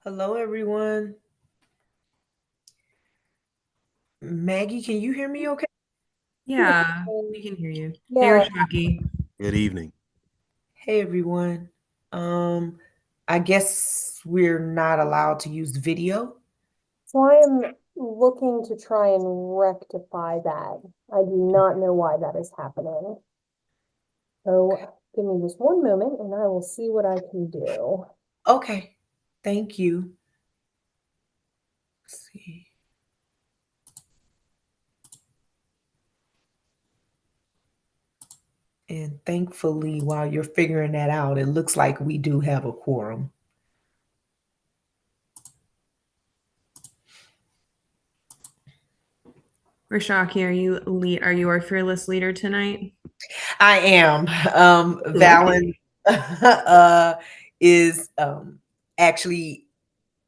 Hello, everyone. Maggie, can you hear me okay? Yeah, we can hear you. Hey, Yeah, Rashaki. Good evening. Hey, everyone. Um, I guess we're not allowed to use video. so I am looking to try and rectify that. I do not know why that is happening. So give me just one moment and I will see what I can do. Okay, thank you. Let's see. And thankfully, while you're figuring that out, it looks like we do have a quorum. Rashaki, are you our fearless leader tonight? I am. Okay. Valen is actually,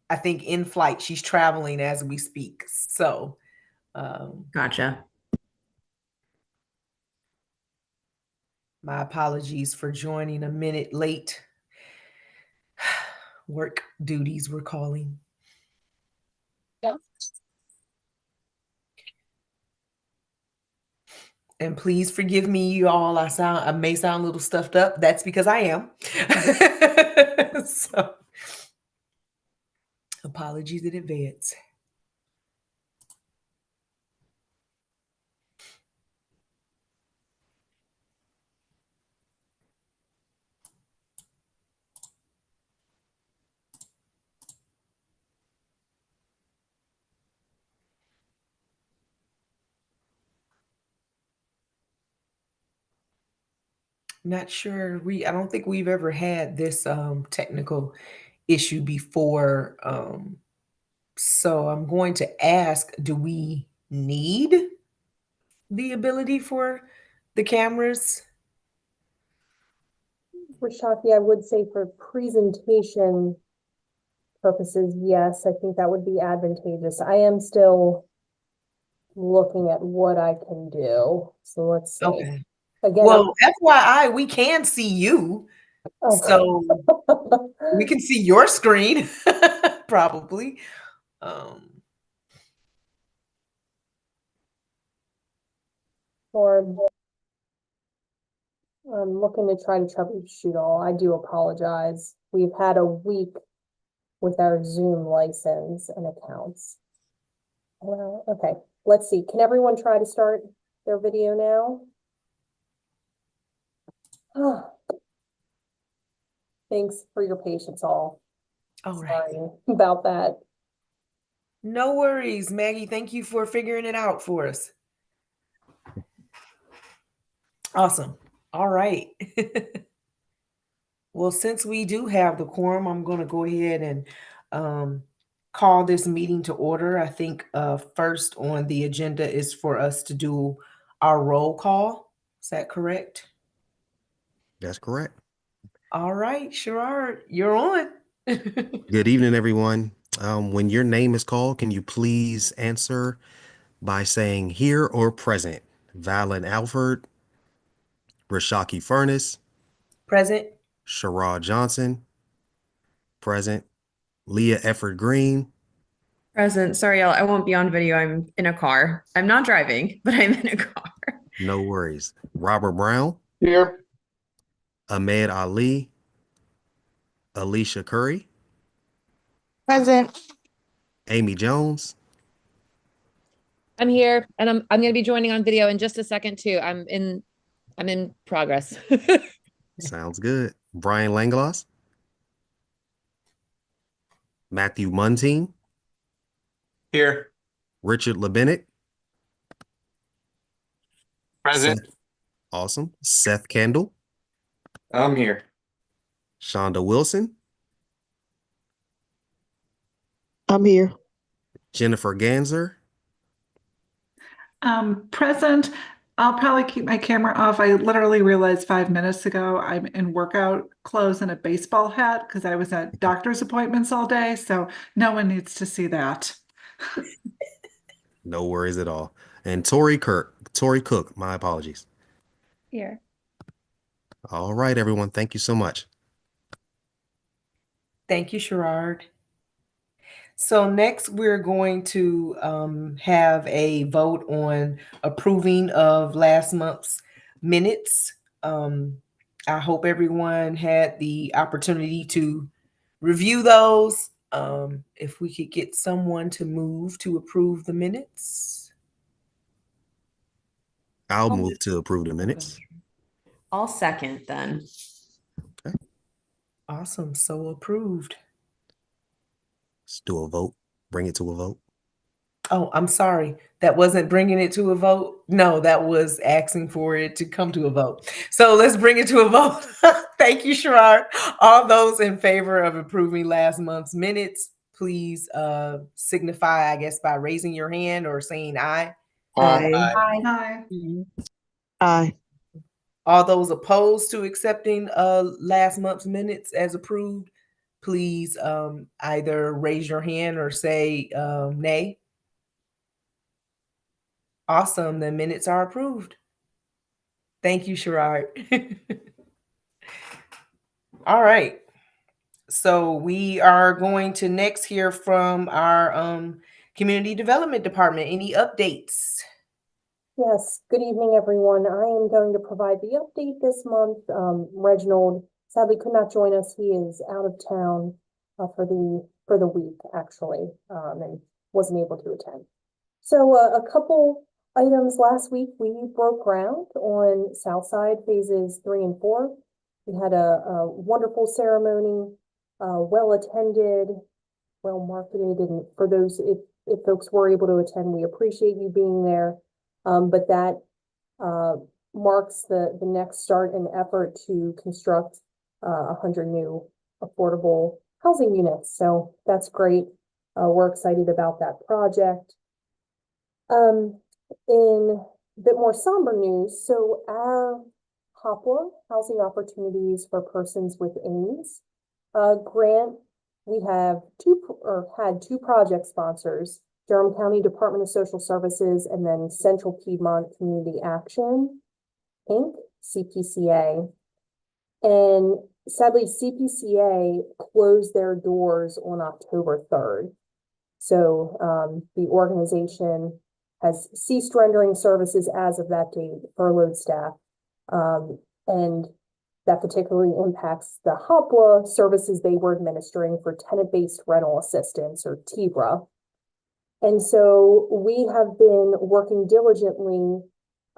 I think, in flight. She's traveling as we speak. So, um, Gotcha. my apologies for joining a minute late. Work duties were calling. Yeah. And please forgive me, you all. I may sound a little stuffed up. That's because I am. So apologies in advance. Not sure. I don't think we've ever had this technical issue before. So I'm going to ask, do we need the ability for the cameras? For Shaki, I would say for presentation purposes, yes, I think that would be advantageous. I am still looking at what I can do. So let's see. Okay. Again, Well, FYI, we can see you. okay. So we can see your screen, probably. Um, Or I'm looking to try to troubleshoot all. I do apologize. We've had a week with our Zoom license and accounts. Okay, let's see. Can everyone try to start their video now? Thanks for your patience all. all right. Sorry about that. No worries, Maggie. Thank you for figuring it out for us. Awesome. All right. Well, since we do have the quorum, I'm going to go ahead and call this meeting to order. I think first on the agenda is for us to do our roll call. Is that correct? That's correct. All right, Sherrod, you're on. Good evening, everyone. When your name is called, can you please answer by saying here or present? Valen Alford, Rashaki Furness, Present. Sherrod Johnson, present. Leah Efford Green, Present. Sorry, I won't be on video. I'm in a car. I'm not driving, but I'm in a car. no worries. Robert Brown, Here. Ahmed Ali, Alicia Curry, Present. Amy Jones, I'm here and I'm gonna be joining on video in just a second too. I'm in progress. sounds good. Brian Langloss, Matthew Muntean, Here. Richard Lebennick, Present. Seth, awesome. Seth Kendall, I'm here. Shonda Wilson, I'm here. Jennifer Ganzer, Present. I'll probably keep my camera off. I literally realized 5 minutes ago I'm in workout clothes and a baseball hat because I was at doctor's appointments all day. So no one needs to see that. no worries at all. And Tori Cook, my apologies. Here. All right, everyone. Thank you so much. Thank you, Sherrod. So next we're going to have a vote on approving of last month's minutes. I hope everyone had the opportunity to review those. If we could get someone to move to approve the minutes. I'll move to approve the minutes. I'll second then. Awesome, so approved. Let's do a vote. Bring it to a vote. Oh, I'm sorry. That wasn't bringing it to a vote. No, that was asking for it to come to a vote. So let's bring it to a vote. Thank you, Sherrod. All those in favor of approving last month's minutes, please signify, I guess, by raising your hand or saying aye. Aye. Hi. Aye. All those opposed to accepting last month's minutes as approved, please either raise your hand or say nay. Awesome. The minutes are approved. Thank you, Sherrod. All right. So we are going to next hear from our community development department. Any updates? Yes, good evening, everyone. I am going to provide the update this month. Reginald sadly could not join us. He is out of town for the week, actually, and wasn't able to attend. So a couple items last week, we broke ground on Southside phases 3 and 4. We had a wonderful ceremony, well attended, well marketed, and for those, if folks were able to attend, we appreciate you being there. But that marks the next start and effort to construct 100 new affordable housing units. So that's great. We're excited about that project. In a bit more somber news, so our HOPWA, Housing Opportunities for Persons with AIDS grant, we have had two project sponsors, Durham County Department of Social Services, and then Central Piedmont Community Action, Inc., CPCA. And sadly, CPCA closed their doors on October 3rd. So the organization has ceased rendering services as of that date, furloughed staff, and that particularly impacts the HOPWA services they were administering for tenant-based rental assistance, or TBRA. And so we have been working diligently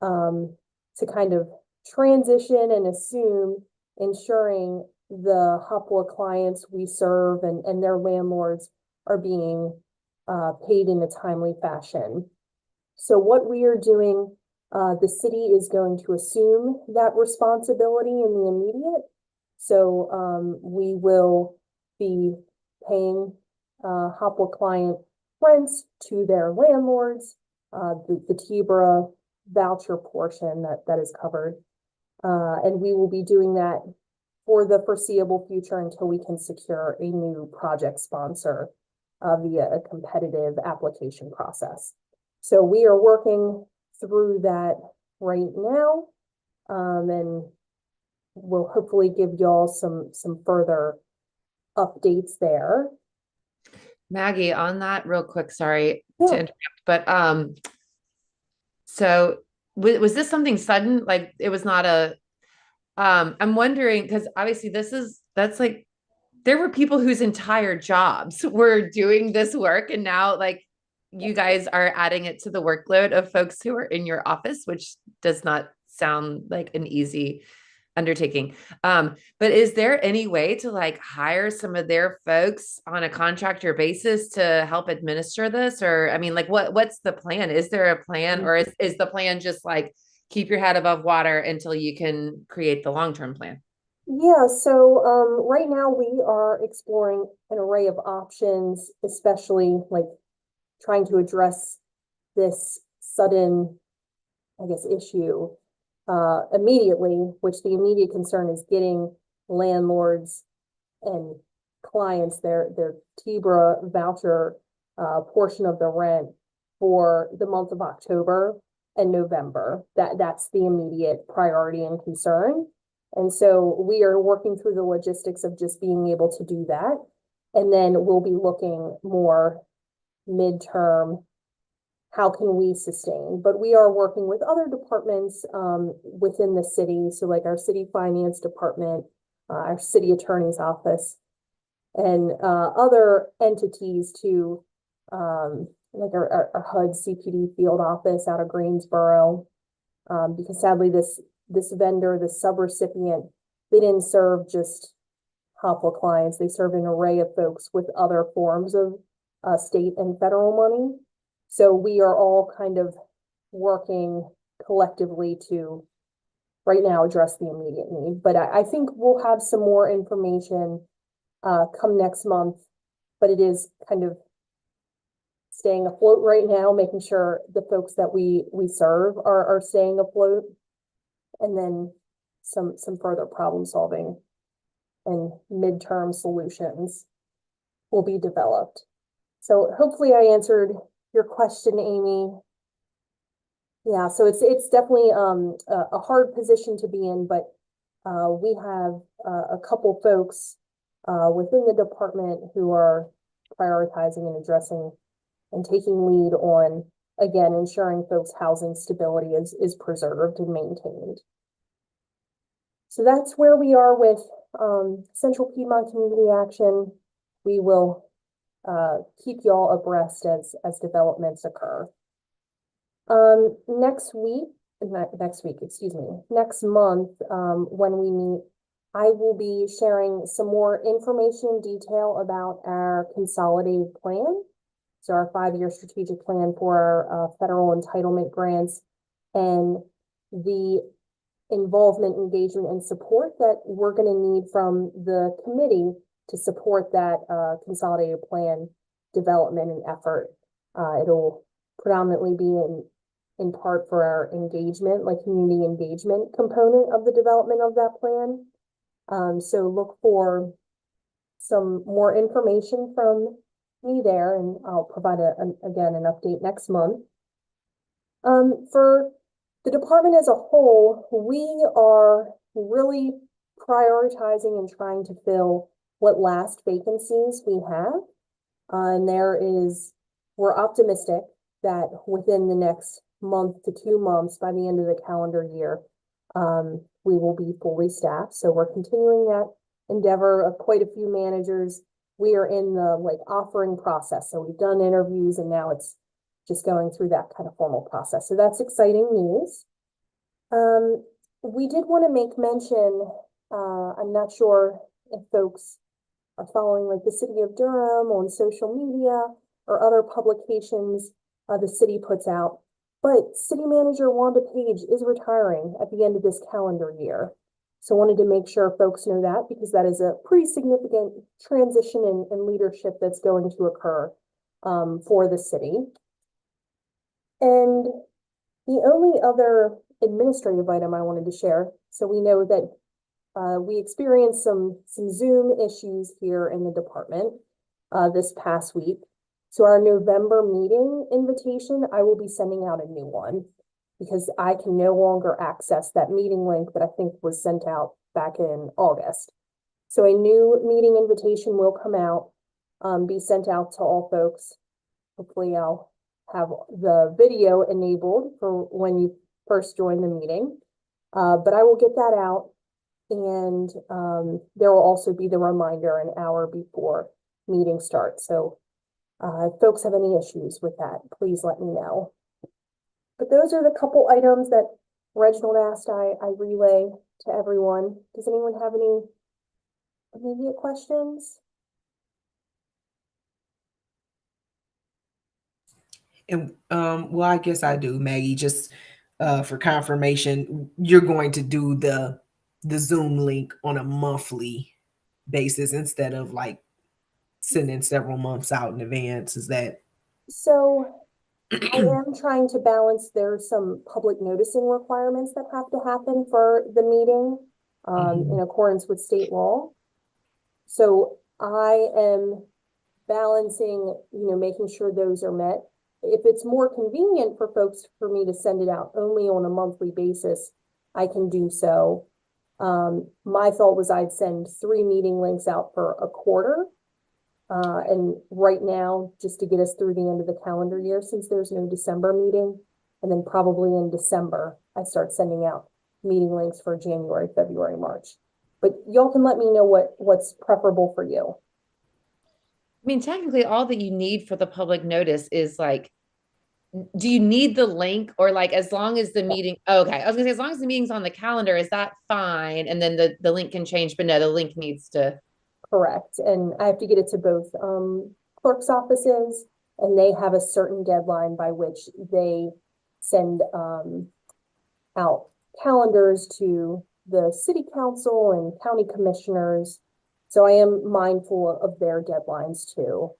to kind of transition and assume ensuring the HOPWA clients we serve and their landlords are being paid in a timely fashion. So what we are doing, the city is going to assume that responsibility in the immediate. So we will be paying HOPWA client rents to their landlords, the TBRA voucher portion that is covered. And we will be doing that for the foreseeable future until we can secure a new project sponsor via a competitive application process. So we are working through that right now, and we'll hopefully give y'all some further updates there. Maggie, on that real quick, sorry to interrupt, but so was this something sudden? Like it was not a I'm wondering, because obviously that's like there were people whose entire jobs were doing this work, and now like you guys are adding it to the workload of folks who are in your office, which does not sound like an easy undertaking. But is there any way to like hire some of their folks on a contractor basis to help administer this? Or I mean, like what's the plan? Is there a plan, or is the plan just like keep your head above water until you can create the long-term plan? Yeah, so right now we are exploring an array of options, especially like trying to address this sudden, I guess, issue immediately, which the immediate concern is getting landlords and clients their TBRA voucher portion of the rent for the month of October and November. That's the immediate priority and concern. And so we are working through the logistics of just being able to do that. And then we'll be looking more midterm, how can we sustain? But we are working with other departments within the city. So like our city finance department, our city attorney's office, and other entities to like our HUD CPD field office out of Greensboro. Because sadly this vendor, the subrecipient, they didn't serve just Hopla clients. They served an array of folks with other forms of state and federal money. So we are all kind of working collectively to right now address the immediate need. But I think we'll have some more information come next month, but it is kind of staying afloat right now, making sure the folks that we serve are staying afloat, and then some further problem solving and midterm solutions will be developed. So hopefully I answered your question, Amy. Yeah, so it's definitely a hard position to be in, but we have a couple folks within the department who are prioritizing and addressing and taking lead on, again, ensuring folks' housing stability is preserved and maintained. So that's where we are with Central Piedmont Community Action. We will keep y'all abreast as developments occur. Next month, when we meet, I will be sharing some more information and detail about our consolidated plan. So our 5-year strategic plan for our federal entitlement grants and the involvement, engagement, and support that we're going to need from the committee to support that consolidated plan development and effort. It'll predominantly be in part for our engagement, like community engagement component of the development of that plan. So look for some more information from me there, and I'll provide again an update next month. For the department as a whole, we are really prioritizing and trying to fill what last vacancies we have. And we're optimistic that within the next month to 2 months, by the end of the calendar year, we will be fully staffed. So we're continuing that endeavor of quite a few managers. We are in the offering process. So we've done interviews and now it's just going through that kind of formal process. So that's exciting news. We did want to make mention, I'm not sure if folks are following the City of Durham on social media or other publications the city puts out, but City Manager Wanda Page is retiring at the end of this calendar year. So wanted to make sure folks know that, because that is a pretty significant transition in leadership that's going to occur for the city. And the only other administrative item I wanted to share, so we know that we experienced some Zoom issues here in the department this past week. So our November meeting invitation, I will be sending out a new one because I can no longer access that meeting link that I think was sent out back in August. So a new meeting invitation will come out, be sent out to all folks. Hopefully I'll have the video enabled for when you first join the meeting, but I will get that out. And there will also be the reminder an hour before meeting starts. So if folks have any issues with that, please let me know. But those are the couple items that Reginald asked I relay to everyone. Does anyone have any immediate questions? And well, I guess I do, Maggie, just for confirmation, you're going to do the Zoom link on a monthly basis instead of sending several months out in advance. Is that so? I am trying to balance. There's some public noticing requirements that have to happen for the meeting in accordance with state law. So I am balancing, making sure those are met. If it's more convenient for folks for me to send it out only on a monthly basis, I can do so. My thought was I'd send 3 meeting links out for a quarter. And right now, just to get us through the end of the calendar year, since there's no December meeting, and then probably in December, I start sending out meeting links for January, February, March. But y'all can let me know what's preferable for you. I mean, technically, all that you need for the public notice is like, do you need the link, or like as long as the meeting, okay, I was gonna say as long as the meeting's on the calendar, is that fine? And then the link can change, but no, the link needs to. Correct. And I have to get it to both clerk's offices, and they have a certain deadline by which they send out calendars to the city council and county commissioners. So I am mindful of their deadlines too.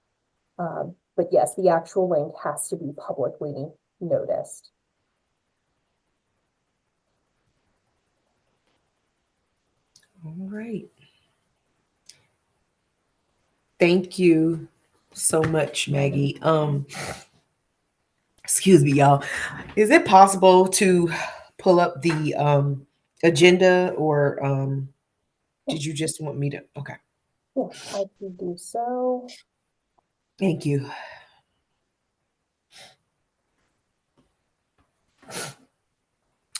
But yes, the actual link has to be publicly noticed. All right. Thank you so much, Maggie. Excuse me, y'all. Is it possible to pull up the agenda, or did you just want me to? Okay. Yeah, I can do so. Thank you.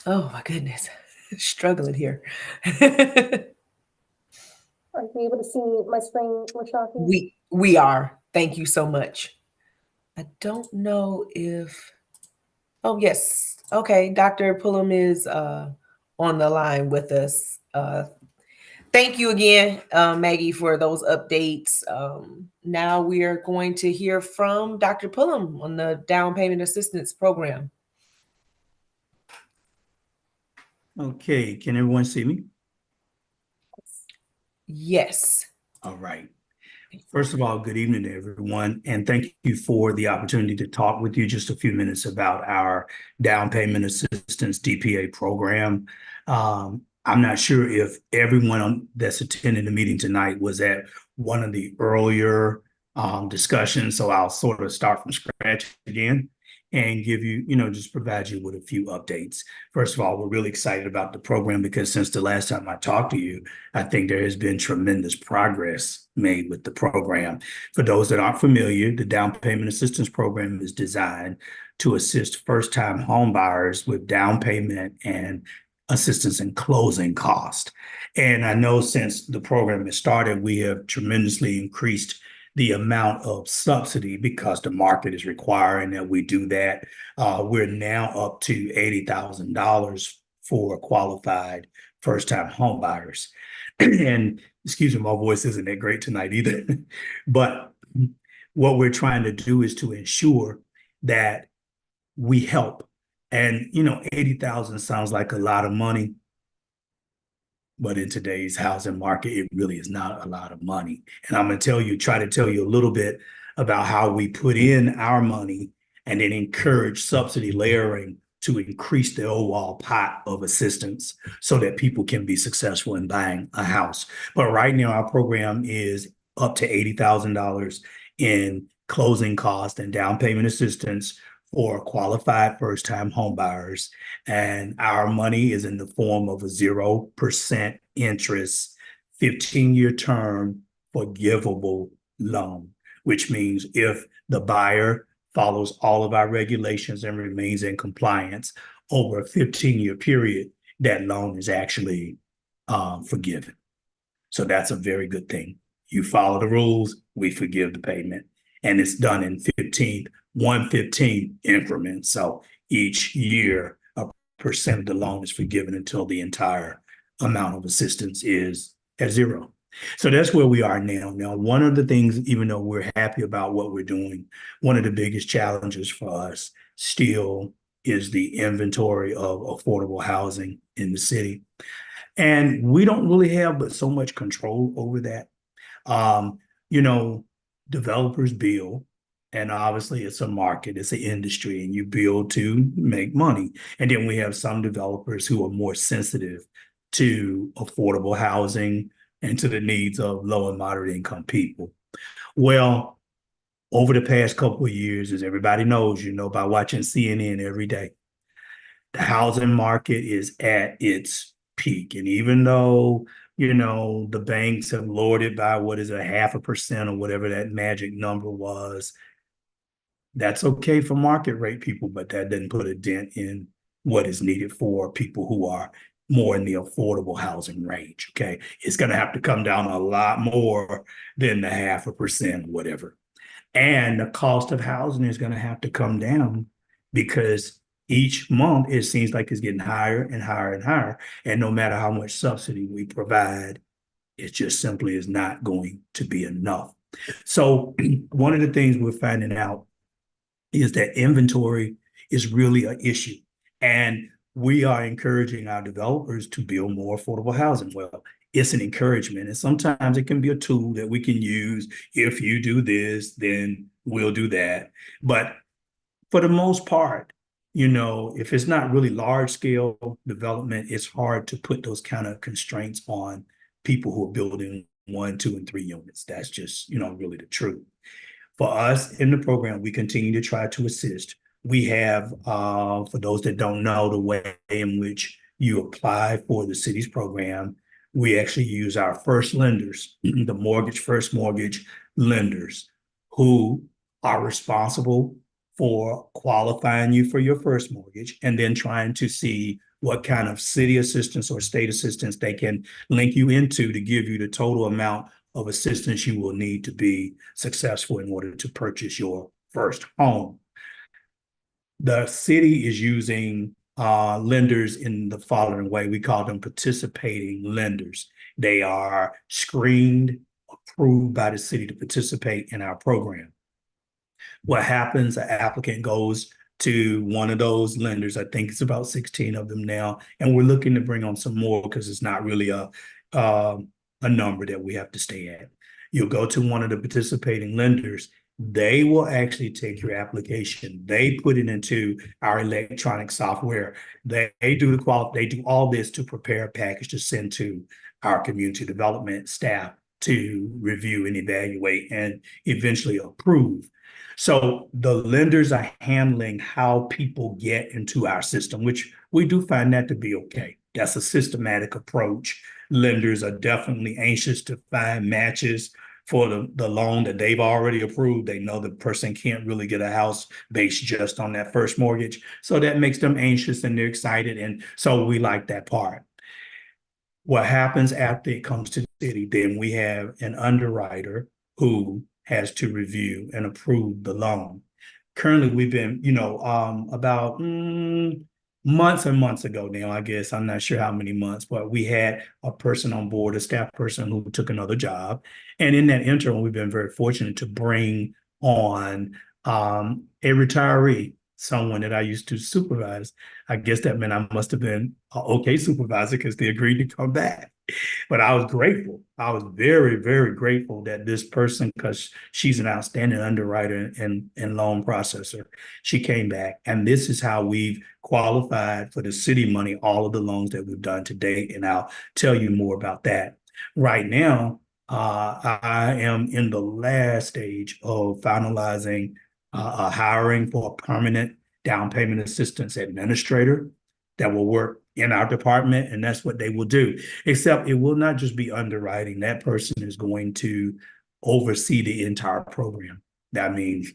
Oh my goodness. Struggling here. Are you able to see my screen, Rashaki? We are. Thank you so much. I don't know if, oh yes. Okay, Dr. Pullum is on the line with us. Thank you again, Maggie, for those updates. Now we are going to hear from Dr. Pullum on the down payment assistance program. Okay, can everyone see me? Yes. All right. First of all, good evening to everyone, and thank you for the opportunity to talk with you just a few minutes about our down payment assistance DPA program. I'm not sure if everyone that's attending the meeting tonight was at one of the earlier discussions, so I'll sort of start from scratch again and give you, just provide you with a few updates. First of all, we're really excited about the program because since the last time I talked to you, I think there has been tremendous progress made with the program. For those that aren't familiar, the Down Payment Assistance Program is designed to assist first-time home buyers with down payment and assistance in closing cost. And I know since the program has started, we have tremendously increased the amount of subsidy because the market is requiring that we do that. We're now up to $80,000 for qualified first-time home buyers. And excuse me, my voice isn't that great tonight either. But what we're trying to do is to ensure that we help. And 80,000 sounds like a lot of money, but in today's housing market, it really is not a lot of money. And I'm going to try to tell you a little bit about how we put in our money and then encourage subsidy layering to increase the overall pot of assistance so that people can be successful in buying a house. But right now, our program is up to $80,000 in closing cost and down payment assistance for qualified first-time home buyers. And our money is in the form of a 0% interest, 15-year term forgivable loan, which means if the buyer follows all of our regulations and remains in compliance over a 15-year period, that loan is actually forgiven. So that's a very good thing. You follow the rules, we forgive the payment. And it's done in 1/15 increments. So each year, a percent of the loan is forgiven until the entire amount of assistance is at zero. So that's where we are now. Now, one of the things, even though we're happy about what we're doing, one of the biggest challenges for us still is the inventory of affordable housing in the city. And we don't really have but so much control over that. You know, developers build, and obviously it's a market, it's an industry, and you build to make money. And then we have some developers who are more sensitive to affordable housing and to the needs of low and moderate income people. Well, over the past couple of years, as everybody knows, by watching CNN every day, the housing market is at its peak. And even though the banks have lowered it by what is it, 0.5% or whatever that magic number was. That's okay for market rate people, but that doesn't put a dent in what is needed for people who are more in the affordable housing range. Okay. It's going to have to come down a lot more than the 0.5% or whatever. And the cost of housing is going to have to come down because each month it seems like it's getting higher and higher and higher. And no matter how much subsidy we provide, it just simply is not going to be enough. So one of the things we're finding out is that inventory is really an issue. And we are encouraging our developers to build more affordable housing. Well, it's an encouragement. And sometimes it can be a tool that we can use. If you do this, then we'll do that. But for the most part, if it's not really large scale development, it's hard to put those kind of constraints on people who are building 1, 2, and 3 units. That's just, really the truth. For us in the program, we continue to try to assist. We have, for those that don't know, the way in which you apply for the city's program, we actually use our first lenders, the first mortgage lenders, who are responsible for qualifying you for your first mortgage and then trying to see what kind of city assistance or state assistance they can link you into to give you the total amount of assistance you will need to be successful in order to purchase your first home. The city is using lenders in the following way. We call them participating lenders. They are screened, approved by the city to participate in our program. What happens, an applicant goes to one of those lenders. I think it's about 16 of them now, and we're looking to bring on some more because it's not really a number that we have to stay at. You'll go to one of the participating lenders. They will actually take your application. They put it into our electronic software. They do all this to prepare a package to send to our community development staff to review and evaluate and eventually approve. So the lenders are handling how people get into our system, which we do find that to be okay. That's a systematic approach. Lenders are definitely anxious to find matches for the loan that they've already approved. They know the person can't really get a house based just on that first mortgage. So that makes them anxious and they're excited. And so we like that part. What happens after it comes to the city, then we have an underwriter who has to review and approve the loan. Currently, we've been, about months and months ago now, I guess, I'm not sure how many months, but we had a person on board, a staff person who took another job. And in that interim, we've been very fortunate to bring on a retiree, someone that I used to supervise. I guess that meant I must have been an okay supervisor because they agreed to come back. But I was grateful. I was very, very grateful that this person, because she's an outstanding underwriter and loan processor, she came back. And this is how we've qualified for the city money, all of the loans that we've done to date. And I'll tell you more about that. Right now, I am in the last stage of finalizing hiring for a permanent down payment assistance administrator that will work in our department, and that's what they will do. Except it will not just be underwriting. That person is going to oversee the entire program. That means,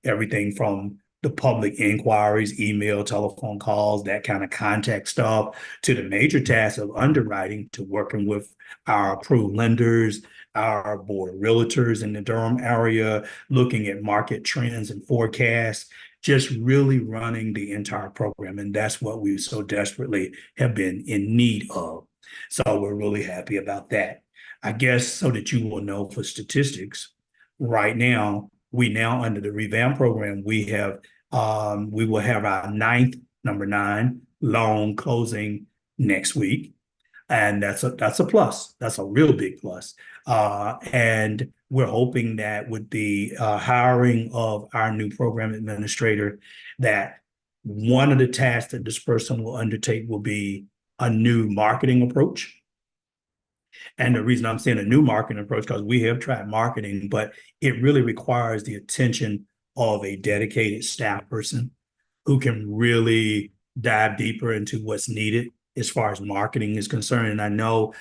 everything from the public inquiries, email, telephone calls, that kind of contact stuff, to the major tasks of underwriting, to working with our approved lenders, our board of realtors in the Durham area, looking at market trends and forecasts, just really running the entire program. And that's what we so desperately have been in need of. So we're really happy about that. I guess so that you will know, for statistics, right now, under the revamp program, we will have our number 9 loan closing next week. And that's a plus. That's a real big plus. And we're hoping that with the hiring of our new program administrator, that one of the tasks that this person will undertake will be a new marketing approach. And the reason I'm saying a new marketing approach, because we have tried marketing, but it really requires the attention of a dedicated staff person who can really dive deeper into what's needed as far as marketing is concerned. And I know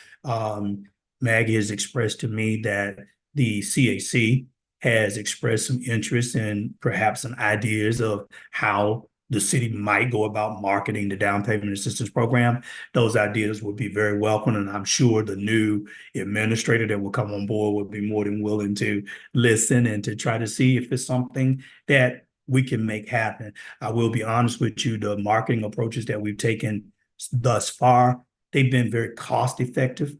Maggie has expressed to me that the CAC has expressed some interest and perhaps some ideas of how the city might go about marketing the down payment assistance program. Those ideas would be very welcome, and I'm sure the new administrator that will come on board would be more than willing to listen and to try to see if it's something that we can make happen. I will be honest with you, the marketing approaches that we've taken thus far, they've been very cost effective.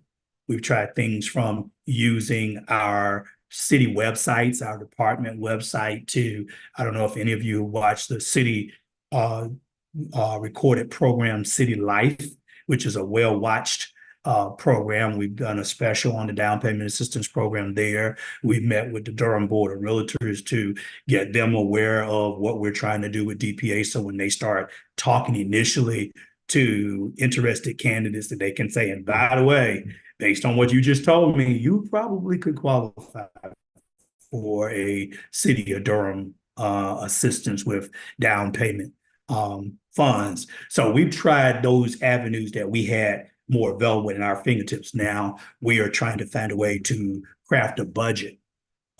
We've tried things from using our city websites, our department website, to, I don't know if any of you watched the city recorded program City Life, which is a well-watched program. We've done a special on the down payment assistance program there. We've met with the Durham Board of Realtors to get them aware of what we're trying to do with DPA. So when they start talking initially to interested candidates, that they can say, and by the way, based on what you just told me, you probably could qualify for a City of Durham assistance with down payment funds. So we've tried those avenues that we had more available in our fingertips. Now we are trying to find a way to craft a budget,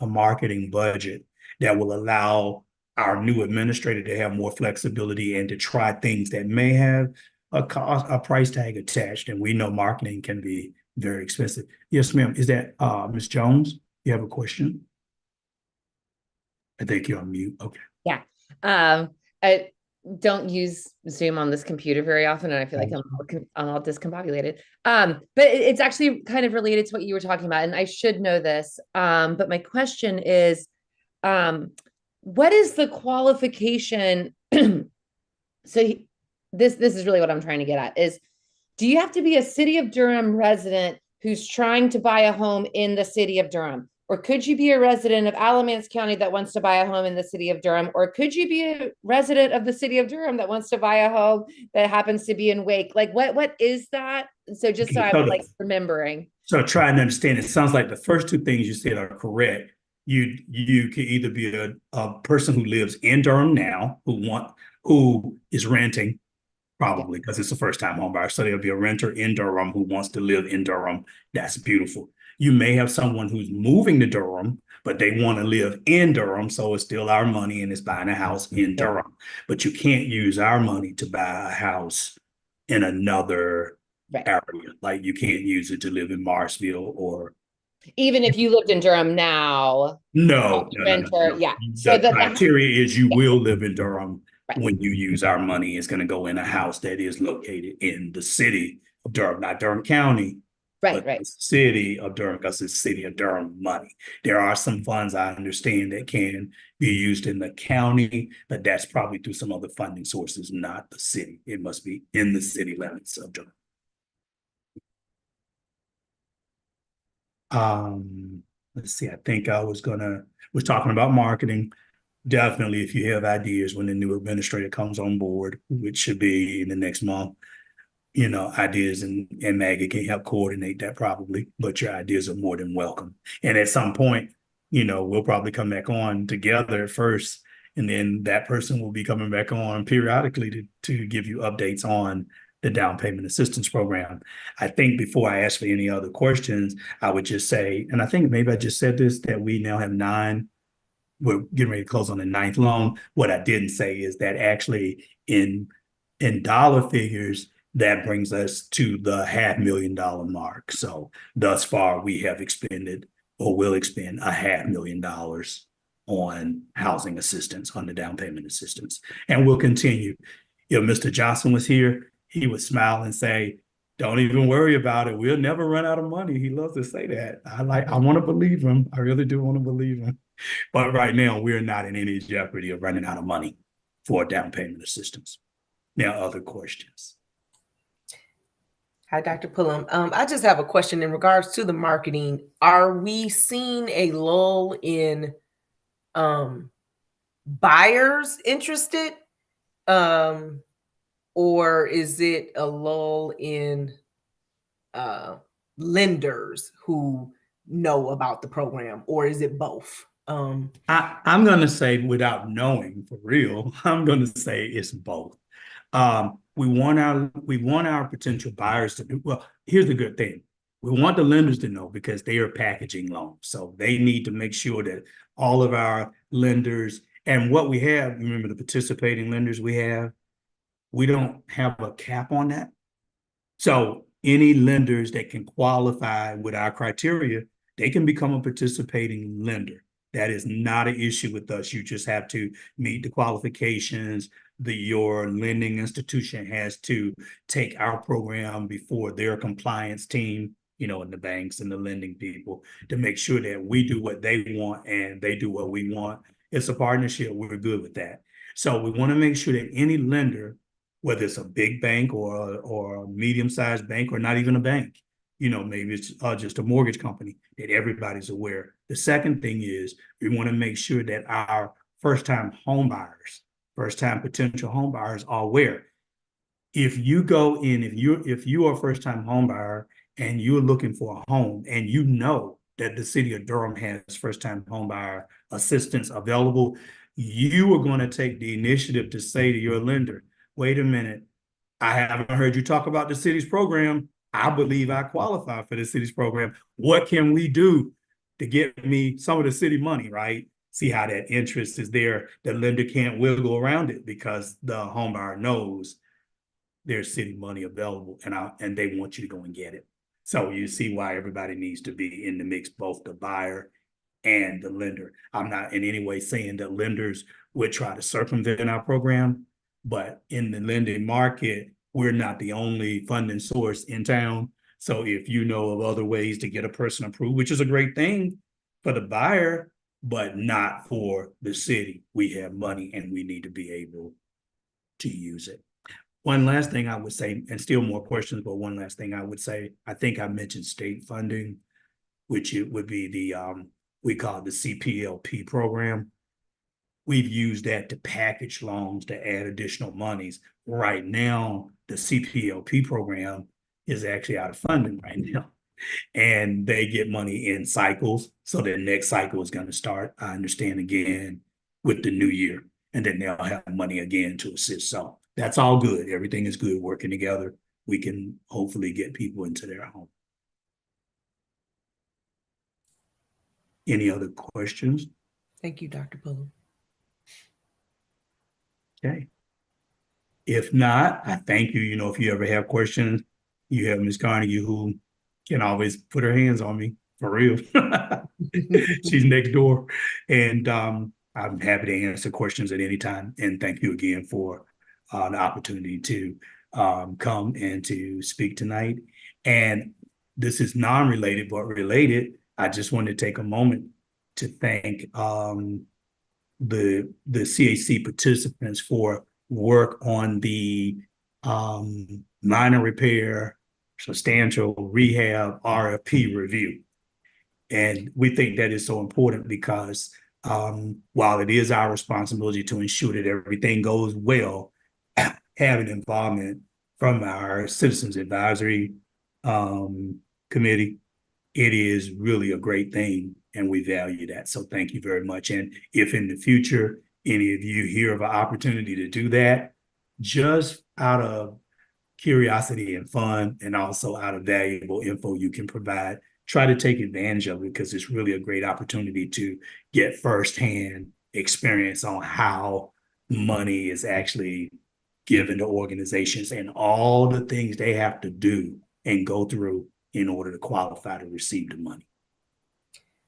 a marketing budget that will allow our new administrator to have more flexibility and to try things that may have a cost, a price tag attached. And we know marketing can be very expensive. Yes, ma'am. Is that Ms. Jones? You have a question? I think you're on mute. Okay. Yeah. I don't use Zoom on this computer very often, and I feel like I'm all discombobulated. But it's actually kind of related to what you were talking about, and I should know this. But my question is, what is the qualification? This is really what I'm trying to get at is, do you have to be a City of Durham resident who's trying to buy a home in the City of Durham? Or could you be a resident of Alamance County that wants to buy a home in the City of Durham? Or could you be a resident of the City of Durham that wants to buy a home that happens to be in Wake? Like what is that? So just so I'm like remembering. So trying to understand, it sounds like the first two things you said are correct. You can either be a person who lives in Durham now, who is renting, probably because it's a first time home buyer. So there'll be a renter in Durham who wants to live in Durham. That's beautiful. You may have someone who's moving to Durham, but they want to live in Durham. So it's still our money and it's buying a house in Durham. But you can't use our money to buy a house in another area. Like you can't use it to live in Marsville or. Even if you lived in Durham now. No. Yeah. So the criteria is you will live in Durham. Right. When you use our money, it's going to go in a house that is located in the City of Durham, not Durham County. Right. The City of Durham, because it's City of Durham money. There are some funds I understand that can be used in the county, but that's probably through some other funding sources, not the city. It must be in the city limits of Durham. Let's see. I think I was talking about marketing. Definitely, if you have ideas when the new administrator comes on board, which should be in the next month, ideas and Maggie can help coordinate that probably, but your ideas are more than welcome. And at some point, we'll probably come back on together at first, and then that person will be coming back on periodically to give you updates on the down payment assistance program. I think before I ask for any other questions, I would just say, and I think maybe I just said this, that we now have 9. We're getting ready to close on the 9th loan. What I didn't say is that actually in dollar figures, that brings us to the $500,000 mark. So thus far, we have expended or will expend $500,000 on housing assistance, on the down payment assistance. And we'll continue. If Mr. Johnson was here, he would smile and say, don't even worry about it. We'll never run out of money. He loves to say that. I want to believe him. I really do want to believe him. But right now, we're not in any jeopardy of running out of money for down payment assistance. Now, other questions? Hi, Dr. Pullum. I just have a question in regards to the marketing. Are we seeing a lull in buyers interested? Or is it a lull in lenders who know about the program? Or is it both? I'm going to say, without knowing for real, I'm going to say it's both. we want our potential buyers to do well. Here's the good thing. We want the lenders to know because they are packaging loans. So they need to make sure that all of our lenders and what we have, remember the participating lenders we don't have a cap on that. So any lenders that can qualify with our criteria, they can become a participating lender. That is not an issue with us. You just have to meet the qualifications. Your lending institution has to take our program before their compliance team, and the banks and the lending people to make sure that we do what they want and they do what we want. It's a partnership. We're good with that. So we want to make sure that any lender, whether it's a big bank or a medium-sized bank or not even a bank, maybe it's just a mortgage company, that everybody's aware. The second thing is we want to make sure that our first-time home buyers, first-time potential home buyers are aware. If you go in, if you are a first-time home buyer and you're looking for a home and you know that the city of Durham has first-time home buyer assistance available, you are going to take the initiative to say to your lender, wait a minute, I haven't heard you talk about the city's program. I believe I qualify for the city's program. What can we do to get me some of the city money, right? See how that interest is there. The lender can't wiggle around it because the home buyer knows there's city money available and they want you to go and get it. So you see why everybody needs to be in the mix, both the buyer and the lender. I'm not in any way saying that lenders would try to circumvent our program, but in the lending market, we're not the only funding source in town. So if you know of other ways to get a person approved, which is a great thing for the buyer, but not for the city, we have money and we need to be able to use it. One last thing I would say, and still more questions, but one last thing I would say, I think I mentioned state funding, which it would be we call it the CPLP program. We've used that to package loans to add additional monies. Right now, the CPLP program is actually out of funding right now. And they get money in cycles. So the next cycle is going to start, I understand, again with the new year. And then they'll have money again to assist. So that's all good. Everything is good working together. We can hopefully get people into their home. Any other questions? Thank you, Dr. Pullum. Okay. If not, I thank you. If you ever have questions, you have Ms. Carnegie who can always put her hands on me for real. She's next door. And I'm happy to answer questions at any time. And thank you again for the opportunity to come and to speak tonight. And this is non-related, but related. I just want to take a moment to thank the CAC participants for work on the minor repair, substantial rehab RFP review. And we think that is so important because while it is our responsibility to ensure that everything goes well, having involvement from our Citizens Advisory Committee, it is really a great thing and we value that. So thank you very much. And if in the future, any of you hear of an opportunity to do that, just out of curiosity and fun, and also out of valuable info you can provide, try to take advantage of it because it's really a great opportunity to get firsthand experience on how money is actually given to organizations and all the things they have to do and go through in order to qualify to receive the money.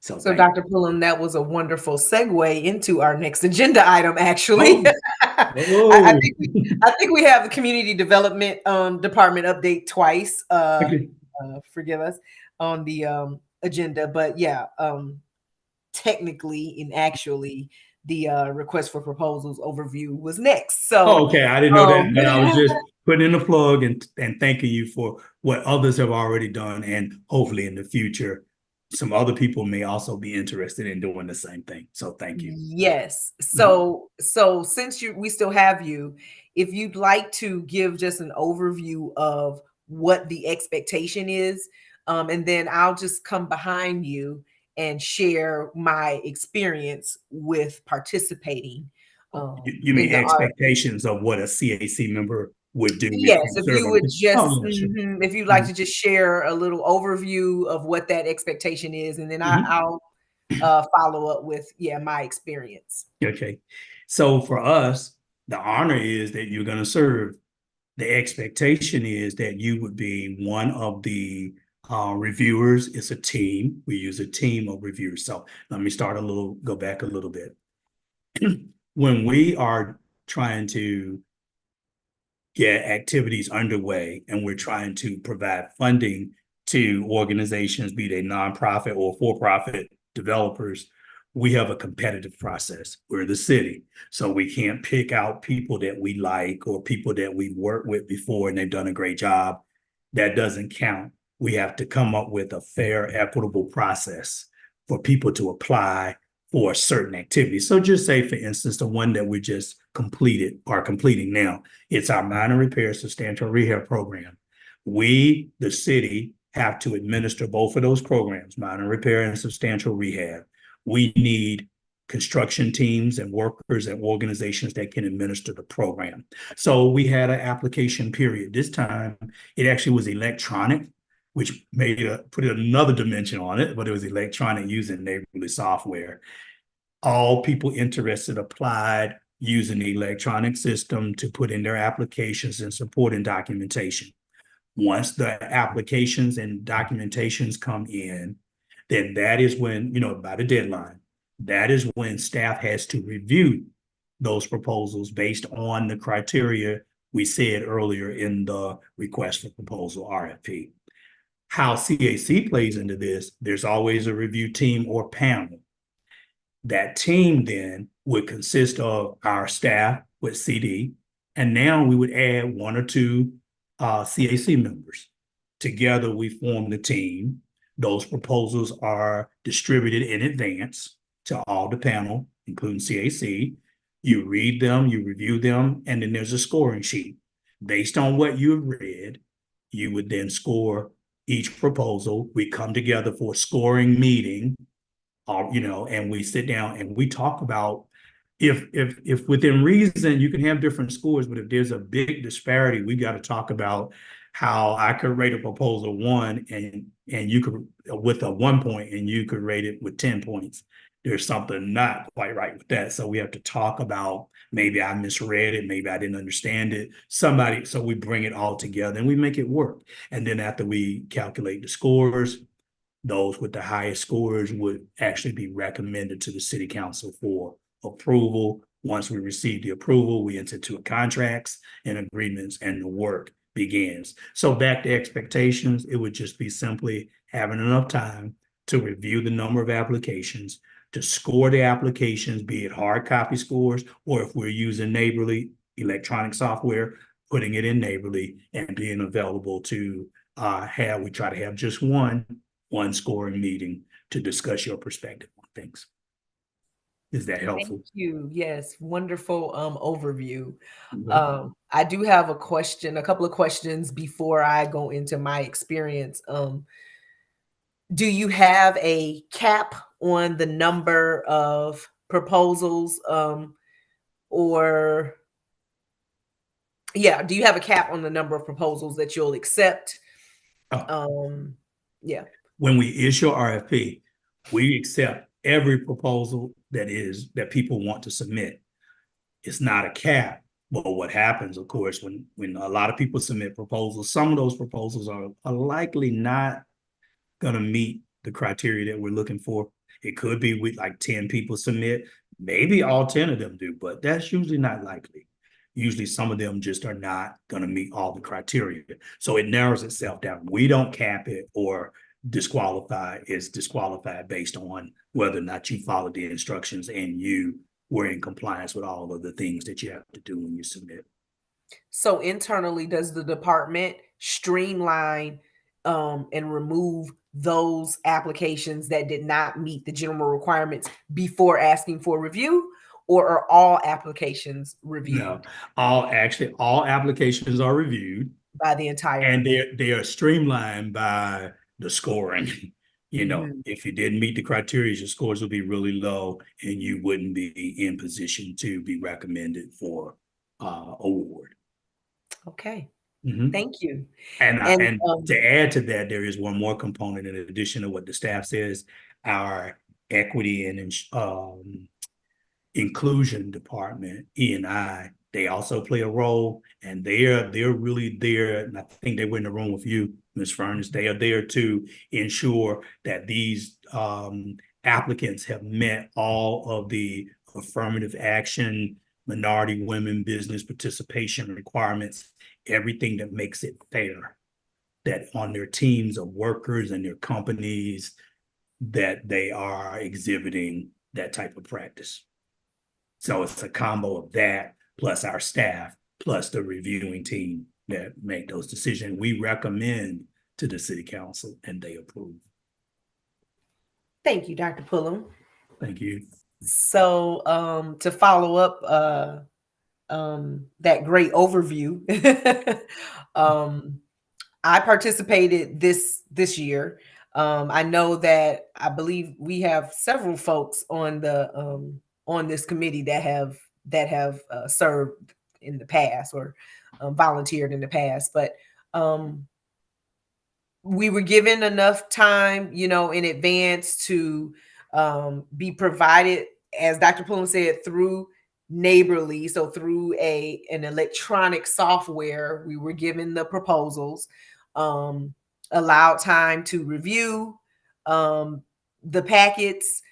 So Dr. Pullum, that was a wonderful segue into our next agenda item, actually. I think we have the community development department update twice. Forgive us on the agenda, but yeah, technically and actually the request for proposals overview was next. So okay, I didn't know that, but I was just putting in the plug and thanking you for what others have already done, and hopefully in the future some other people may also be interested in doing the same thing. So thank you. Yes. So since we still have you, if you'd like to give just an overview of what the expectation is, and then I'll just come behind you and share my experience with participating. You mean expectations of what a CAC member would do if Yes, you if serve you on. would just, Oh, yeah, sure. if you'd like to just share a little overview of what that expectation is, and then Mhm. I'll follow up with, yeah, my experience. Okay. So for us, the honor is that you're going to serve. The expectation is that you would be one of the reviewers. It's a team. We use a team of reviewers. So let me go back a little bit. When we are trying to get activities underway and we're trying to provide funding to organizations, be they nonprofit or for-profit developers, we have a competitive process. We're the city, so we can't pick out people that we like or people that we worked with before and they've done a great job. That doesn't count. We have to come up with a fair, equitable process for people to apply for certain activities. So just say, for instance, the one that we just completed or completing now, it's our minor repair substantial rehab program. We, the city, have to administer both of those programs, minor repair and substantial rehab. We need construction teams and workers and organizations that can administer the program. So we had an application period. This time, it actually was electronic, which put another dimension on it, but it was electronic using neighborly software. All people interested applied using the electronic system to put in their applications and supporting documentation. Once the applications and documentations come in, then that is when, by the deadline, that is when staff has to review those proposals based on the criteria we said earlier in the request for proposal RFP. How CAC plays into this, there's always a review team or panel. That team then would consist of our staff with CD, and now we would add one or two CAC members. Together, we form the team. Those proposals are distributed in advance to all the panel, including CAC. You read them, you review them, and then there's a scoring sheet. Based on what you've read, you would then score each proposal. We come together for a scoring meeting, and we sit down and we talk about if within reason you can have different scores, but if there's a big disparity, we got to talk about how I could rate a proposal 1 and you could with a 1 point and you could rate it with 10 points. There's something not quite right with that. So we have to talk about maybe I misread it, maybe I didn't understand it. So we bring it all together and we make it work. And then after we calculate the scores, those with the highest scores would actually be recommended to the city council for approval. Once we receive the approval, we enter into contracts and agreements and the work begins. So back to expectations, it would just be simply having enough time to review the number of applications, to score the applications, be it hard copy scores, or if we're using Neighborly electronic software, putting it in Neighborly and being available to we try to have just one scoring meeting to discuss your perspective on things. Is that helpful? Thank you. Yes, wonderful overview. Mhm. I do have a couple of questions before I go into my experience. Do you have a cap on the number of proposals, or yeah, do you have a cap on the number of proposals that you'll accept? Yeah. When we issue RFP, we accept every proposal that people want to submit. It's not a cap. But what happens, of course, when a lot of people submit proposals, some of those proposals are likely not going to meet the criteria that we're looking for. It could be with like 10 people submit, maybe all 10 of them do, but that's usually not likely. Usually some of them just are not going to meet all the criteria. So it narrows itself down. We don't cap it or disqualify. It's disqualified based on whether or not you followed the instructions and you were in compliance with all of the things that you have to do when you submit. So internally, does the department streamline and remove those applications that did not meet the general requirements before asking for review, or are all applications reviewed? No, all applications are reviewed By the entire and they are streamlined by the scoring. Mhm. If you didn't meet the criteria, your scores would be really low and you wouldn't be in position to be recommended for award. Okay. Mhm. Thank you. And And to add to that, there is one more component in addition to what the staff says, our equity and inclusion department, E&I, they also play a role, and they're really there. And I think they were in the room with you, Ms. Furness. They are there to ensure that these applicants have met all of the affirmative action, minority women, business participation requirements, everything that makes it fair, that on their teams of workers and their companies, that they are exhibiting that type of practice. So it's a combo of that, plus our staff, plus the reviewing team that make those decisions. We recommend to the city council and they approve. thank you, Dr. Pullum. Thank you. So to follow up that great overview, I participated this year. I know that I believe we have several folks on this committee that have served in the past or volunteered in the past, but we were given enough time, in advance to be provided, as Dr. Pullen said, through Neighborly. So through an electronic software, we were given the proposals, allowed time to review the packets,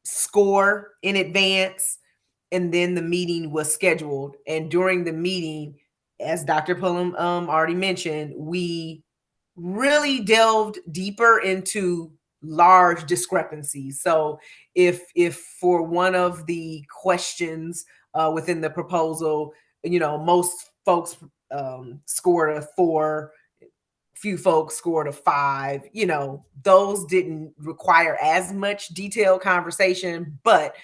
score in advance, and then the meeting was scheduled. And during the meeting, as Dr. Pullum already mentioned, we really delved deeper into large discrepancies. So if for one of the questions within the proposal, most folks scored a 4, few folks scored a 5, those didn't require as much detailed conversation. But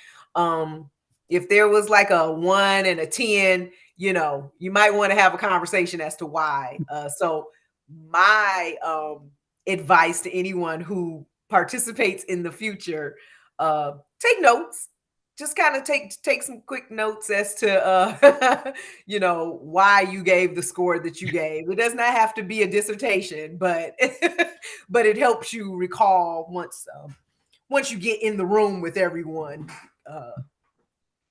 if there was like a 1 and a 10, you might want to have a conversation as to why. So my advice to anyone who participates in the future, take notes. Just kind of take some quick notes as to why you gave the score that you gave. It does not have to be a dissertation, but but it helps you recall once you get in the room with everyone.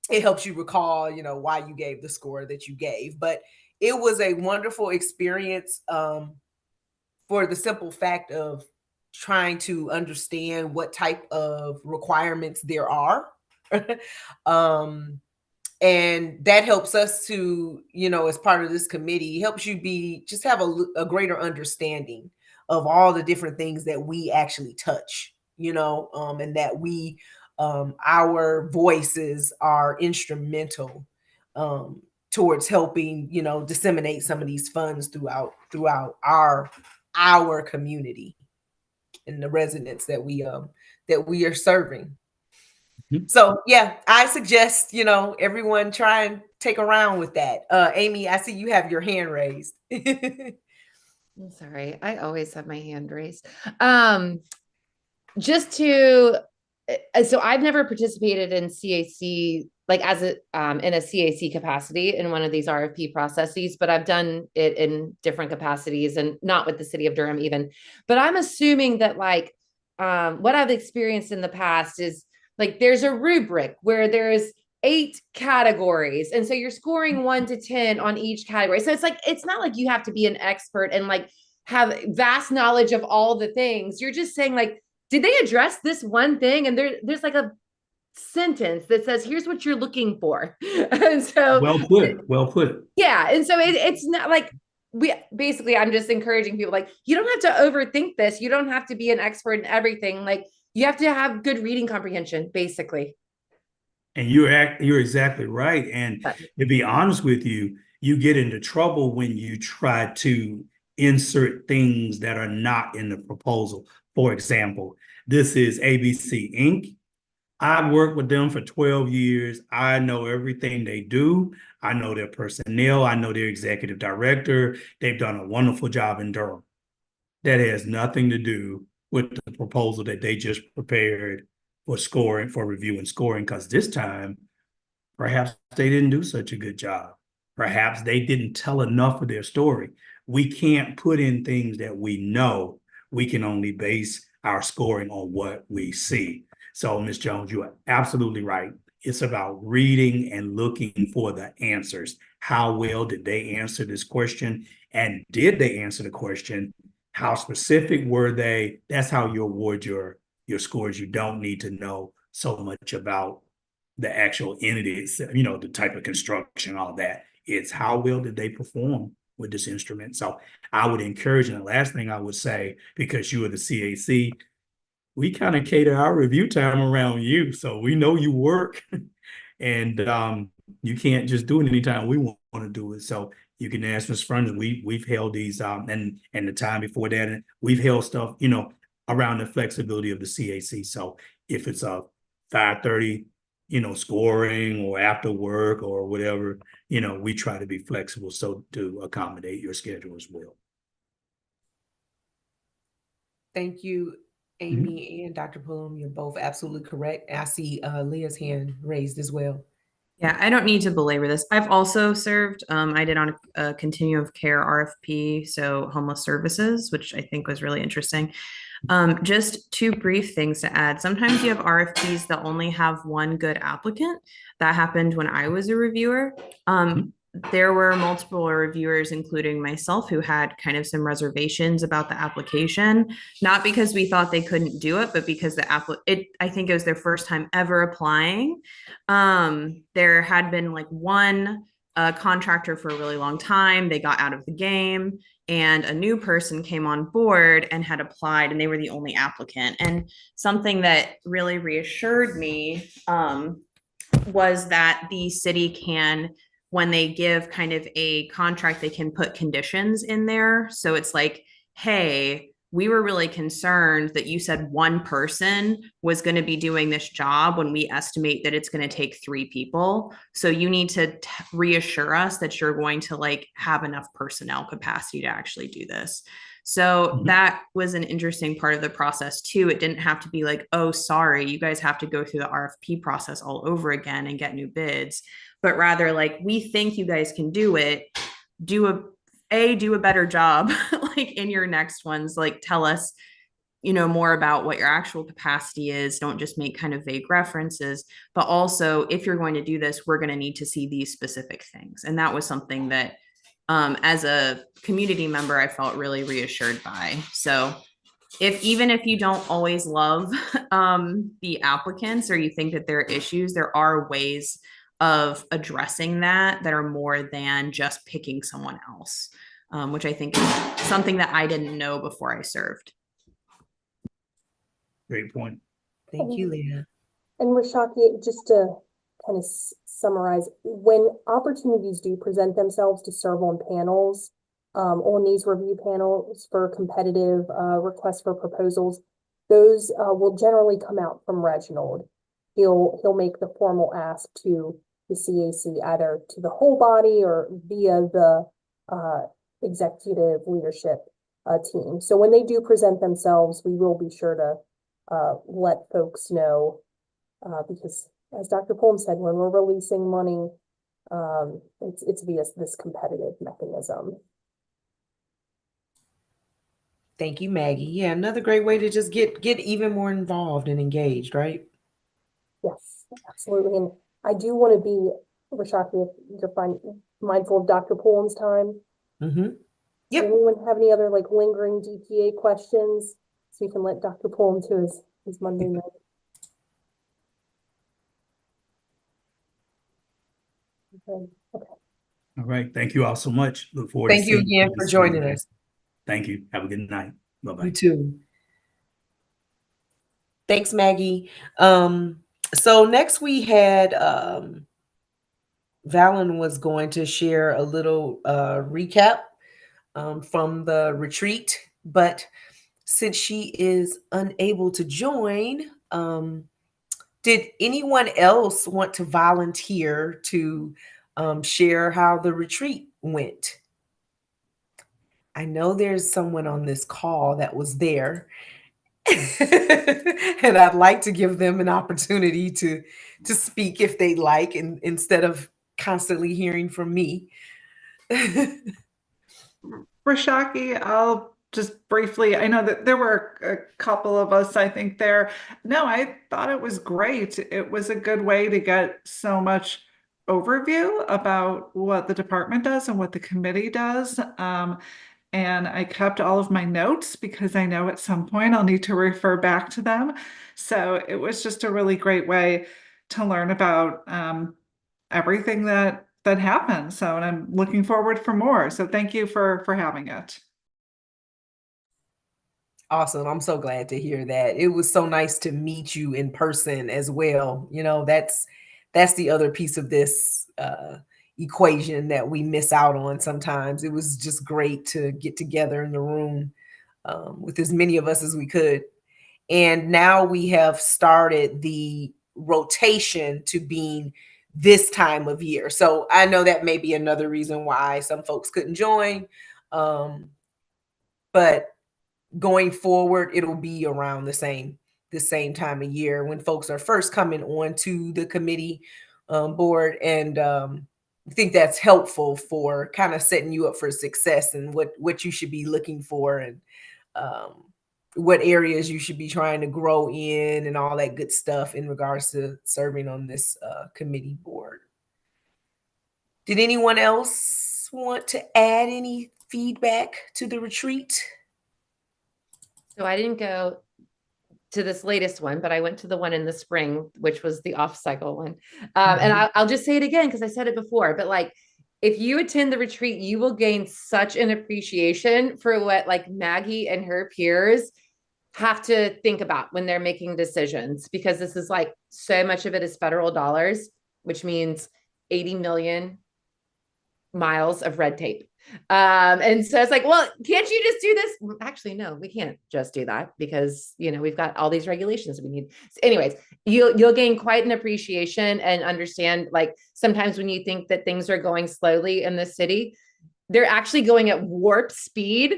It helps you recall, why you gave the score that you gave. But it was a wonderful experience, for the simple fact of trying to understand what type of requirements there are. And that helps us to, as part of this committee, helps you just have a greater understanding of all the different things that we actually touch, and that our voices are instrumental towards helping, disseminate some of these funds throughout our community and the residents that we are serving. So yeah, I suggest, everyone try and take a round with that. Amy, I see you have your hand raised. I'm sorry. I always have my hand raised. Just to, so I've never participated in CAC, like as a, in a CAC capacity in one of these RFP processes, but I've done it in different capacities and not with the city of Durham even. But I'm assuming that what I've experienced in the past is like, there's a rubric where there's 8 categories. And so you're scoring 1 to 10 on each category. So it's not like you have to be an expert and like have vast knowledge of all the things. You're just saying like, did they address this one thing? And there's like a sentence that says, here's what you're looking for. And so well put. Yeah. And so it's not like I'm just encouraging people, like, you don't have to overthink this. You don't have to be an expert in everything. Like, you have to have good reading comprehension, basically. And you're exactly right. And to be honest with you, you get into trouble when you try to insert things that are not in the proposal. For example, this is ABC Inc. I've worked with them for 12 years. I know everything they do. I know their personnel. I know their executive director. They've done a wonderful job in Durham. That has nothing to do with the proposal that they just prepared for review and scoring, because this time, perhaps they didn't do such a good job. Perhaps they didn't tell enough of their story. We can't put in things that we know. We can only base our scoring on what we see. So, Ms. Jones, you are absolutely right. It's about reading and looking for the answers. How well did they answer this question? And did they answer the question? How specific were they? That's how you award your scores. You don't need to know so much about the actual entities, the type of construction, all that. It's how well did they perform with this instrument. So I would encourage, and the last thing I would say, because you are the CAC, we kind of cater our review time around you. So we know you work and you can't just do it anytime we want to do it. So you can ask Ms. Furnace. We've held these and the time before that, and we've held stuff, around the flexibility of the CAC. So if it's a 5:30, scoring or after work or whatever, we try to be flexible so to accommodate your schedule as well. Thank you, Amy and Dr. Pullum. You're both absolutely correct. I see Leah's hand raised as well. Yeah, I don't need to belabor this. I've also served, I did on a continuum of care RFP, so homeless services, which I think was really interesting. Just two brief things to add. Sometimes you have RFPs that only have one good applicant. That happened when I was a reviewer. There were multiple reviewers, including myself, who had kind of some reservations about the application, not because we thought they couldn't do it, but because I think it was their first time ever applying. There had been like one contractor for a really long time. They got out of the game, and a new person came on board and had applied, and they were the only applicant. And something that really reassured me was that the city can, when they give kind of a contract, they can put conditions in there. So it's like, hey, we were really concerned that you said one person was going to be doing this job when we estimate that it's going to take 3 people. So you need to reassure us that you're going to like have enough personnel capacity to actually do this. So that was an interesting part of the process too. It didn't have to be like, oh, sorry, you guys have to go through the RFP process all over again and get new bids, but rather like, we think you guys can do it. Do a better job like in your next ones. Like, tell us more about what your actual capacity is. Don't just make kind of vague references, but also if you're going to do this, we're going to need to see these specific things. And that was something that as a community member, I felt really reassured by. So even if you don't always love the applicants, or you think that there are issues, there are ways of addressing that are more than just picking someone else, which I think is something that I didn't know before I served. Great point. Thank you, Leah. And Rashaki, just to kind of summarize, when opportunities do present themselves to serve on panels, on these review panels for competitive requests for proposals, those will generally come out from Reginald. He'll make the formal ask to the CAC, either to the whole body or via the executive leadership team. So when they do present themselves, we will be sure to let folks know, because as Dr. Pullum said, when we're releasing money, it's via this competitive mechanism. Thank you, Maggie. Yeah, another great way to just get even more involved and engaged, right? Yes, absolutely. And I do want to be, Rashaki, if you're mindful of Dr. Pullum's time. Yep. Does anyone have any other like lingering DPA questions? So you can let Dr. Pullum to his Monday night. Okay. All right. Thank you all so much. Look forward Thank to you seeing again for joining us. Thank you. Have a good night. Bye-bye. You too. Thanks, Maggie. So next we had Valen was going to share a little recap from the retreat, but since she is unable to join, did anyone else want to volunteer to share how the retreat went? I know there's someone on this call that was there, and I'd like to give them an opportunity to speak if they like, and instead of constantly hearing from me. Rashaki, I'll just briefly, I know that there were a couple of us, I think there. No, I thought it was great. It was a good way to get so much overview about what the department does and what the committee does. And I kept all of my notes because I know at some point I'll need to refer back to them. So it was just a really great way to learn about everything that happened. So, and I'm looking forward for more. So thank you for having it. Awesome. I'm so glad to hear that. It was so nice to meet you in person as well. You know, that's the other piece of this equation that we miss out on sometimes. It was just great to get together in the room with as many of us as we could. And now we have started the rotation to being this time of year. So I know that may be another reason why some folks couldn't join. But going forward, it'll be around the same time of year when folks are first coming on to the committee board. And I think that's helpful for kind of setting you up for success and what you should be looking for, and what areas you should be trying to grow in and all that good stuff in regards to serving on this committee board. Did anyone else want to add any feedback to the retreat? So I didn't go to this latest one, but I went to the one in the spring, which was the off cycle one. And I'll just say it again, because I said it before, but like, if you attend the retreat, you will gain such an appreciation for what like Maggie and her peers have to think about when they're making decisions, because this is like, so much of it is federal dollars, which means 80 million miles of red tape. And so it's like, well, can't you just do this? Actually, no, we can't just do that, because, you know, we've got all these regulations we need. So anyways, you'll gain quite an appreciation and understand, like, sometimes when you think that things are going slowly in the city, they're actually going at warp speed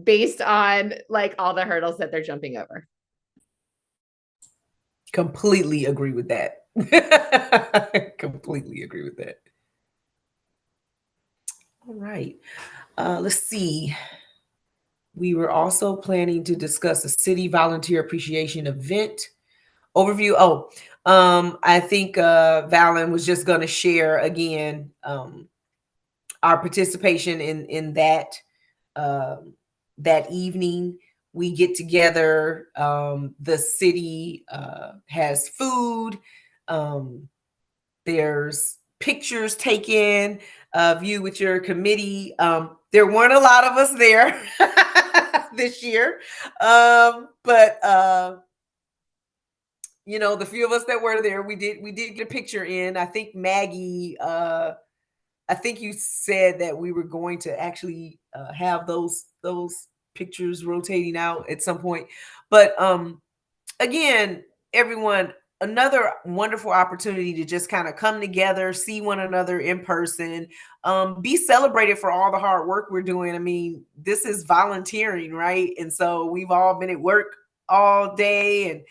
based on like all the hurdles that they're jumping over. Completely agree with that. Completely agree with that. All right. Let's see. We were also planning to discuss a city volunteer appreciation event overview. Oh, I think Valen was just going to share again our participation in that that evening. We get together. The city has food. There's pictures taken of you with your committee. There weren't a lot of us there this year, but you know, the few of us that were there, we did get a picture in. I think Maggie, I think you said that we were going to actually have those pictures rotating out at some point. But again, everyone, another wonderful opportunity to just kind of come together, see one another in person, be celebrated for all the hard work we're doing. I mean, this is volunteering, right? And so we've all been at work all day, and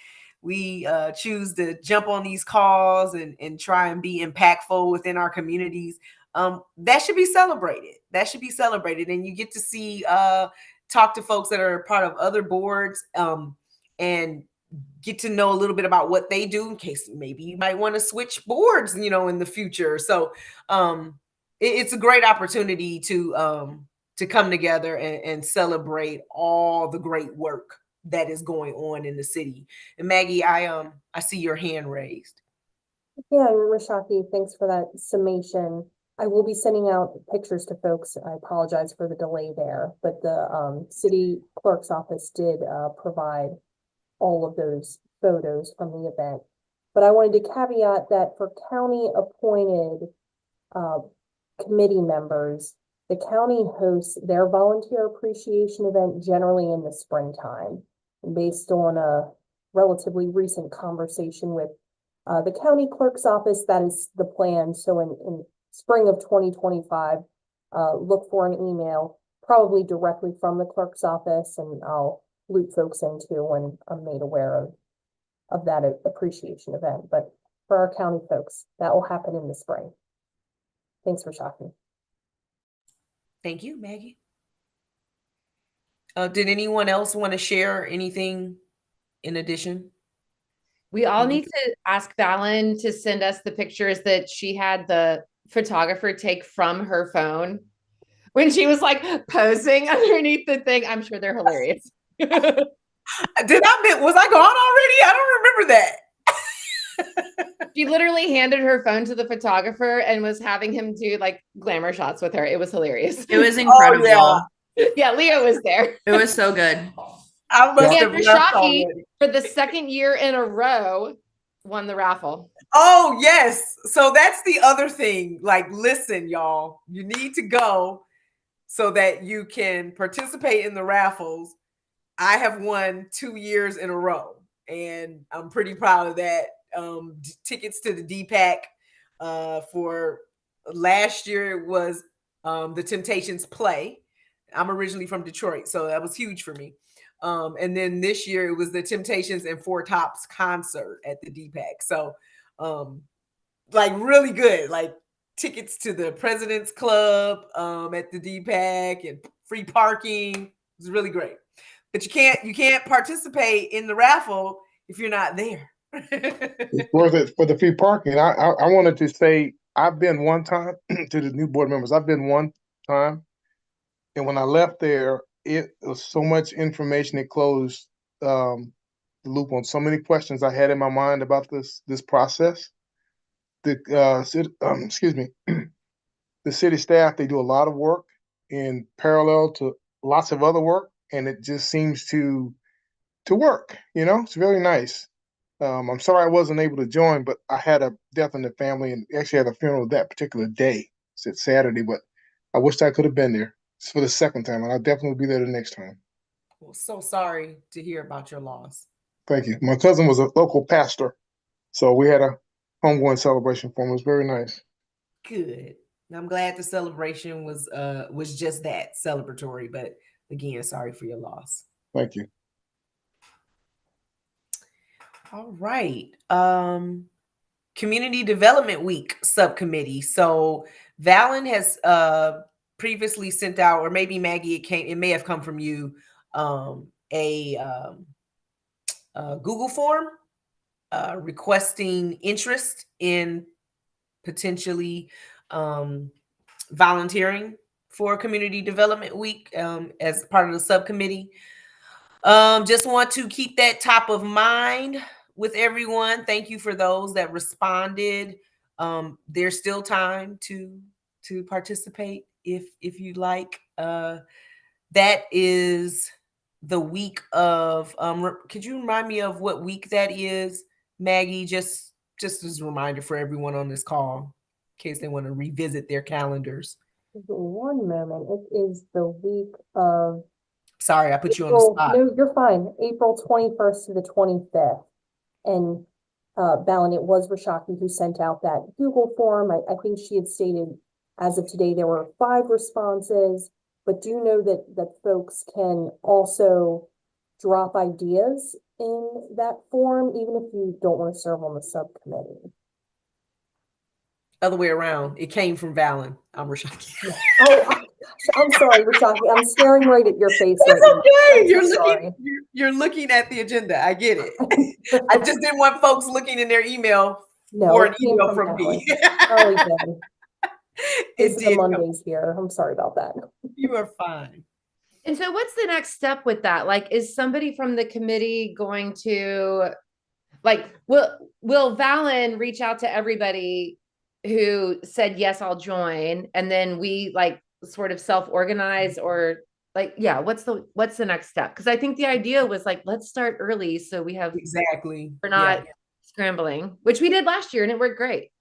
we choose to jump on these calls and try and be impactful within our communities. That should be celebrated. That should be celebrated. And you get to see, talk to folks that are part of other boards, and get to know a little bit about what they do in case maybe you might want to switch boards, you know, in the future. So it's a great opportunity to come together and celebrate all the great work that is going on in the city. And Maggie, I see your hand raised. Yeah, Rashaki, thanks for that summation. I will be sending out pictures to folks. I apologize for the delay there, but the city clerk's office did provide all of those photos from the event. But I wanted to caveat that for county appointed committee members, the county hosts their volunteer appreciation event generally in the springtime. Based on a relatively recent conversation with the county clerk's office, that is the plan. So in spring of 2025, look for an email, probably directly from the clerk's office, and I'll loop folks into when I'm made aware of that appreciation event. But for our county folks, that will happen in the spring. Thanks for shocking. Thank you, Maggie. Did anyone else want to share anything in addition? We all need to ask Fallon to send us the pictures that she had the photographer take from her phone when she was like posing underneath the thing. I'm sure they're hilarious. Was I gone already? I don't remember that. She literally handed her phone to the photographer and was having him do like glamour shots with her. It was hilarious. It was incredible. Oh, Yeah, Leo was there. It was so good. I must And have left Rashaki, already. for the second year in a row, won the raffle. Oh, yes. So that's the other thing. Like, listen, y'all, you need to go so that you can participate in the raffles. I have won 2 years in a row, and I'm pretty proud of that. Tickets to the DPAC for last year was the Temptations play. I'm originally from Detroit, so that was huge for me. And then this year it was the Temptations and Four Tops concert at the DPAC. So, like, really good. Like, tickets to the President's Club at the DPAC and free parking. It was really great. But you can't participate in the raffle if you're not there. For the free parking, I wanted to say I've been one time to the new board members. I've been one time, and when I left there, it was so much information. It closed the loop on so many questions I had in my mind about this process. Excuse me, the city staff, they do a lot of work in parallel to lots of other work, and it just seems to work. It's very nice. I'm sorry I wasn't able to join, but I had a death in the family and actually had a funeral that particular day. It's Saturday, but I wished I could have been there. It's for the second time, and I'll definitely be there the next time. Well, so sorry to hear about your loss. Thank you. My cousin was a local pastor, so we had a homegoing celebration for him. It was very nice. Good. I'm glad the celebration was just that, celebratory. But again, sorry for your loss. Thank you. All right. Community Development Week subcommittee. So Valen has previously sent out, or maybe Maggie, it may have come from you, a Google form requesting interest in potentially volunteering for Community Development Week as part of the subcommittee. Just want to keep that top of mind with everyone. Thank you for those that responded. There's still time to participate if you'd like. That is the week of could you remind me of what week that is, Maggie? Just as a reminder for everyone on this call, in case they want to revisit their calendars. One moment. It is the week of. Sorry, I put you on the spot. No, you're fine. April 21st to the 25th. And Valen, it was Rashaki who sent out that Google form. I think she had stated as of today there were 5 responses, but do know that folks can also drop ideas in that form, even if you don't want to serve on the subcommittee. Other way around. It came from Valen. I'm Rashaki. Oh, I'm sorry, Rashaki. I'm staring right at your face. That's right okay. Now. You're looking at the agenda. I get it. I just didn't want folks looking in their email for an email from me. It's the Mondays here. I'm sorry about that. You are fine. And so what's the next step with that? Like, is somebody from the committee going to, like, will Valen reach out to everybody who said, yes, I'll join, and then we like sort of self-organize, or like, yeah, what's the next step? Because I think the idea was like, let's start early so we have we're not scrambling, which we did last year and it worked great.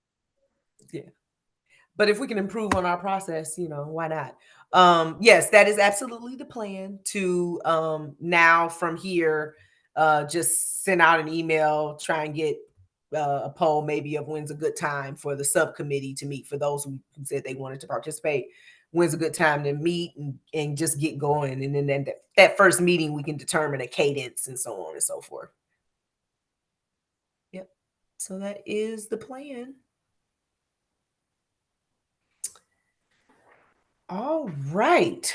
Yeah. But if we can improve on our process, why not? Yes, that is absolutely the plan to now from here, just send out an email, try and get a poll maybe of when's a good time for the subcommittee to meet. For those who said they wanted to participate, when's a good time to meet and just get going. And then that first meeting, we can determine a cadence and so on and so forth. Yep. So that is the plan. All right.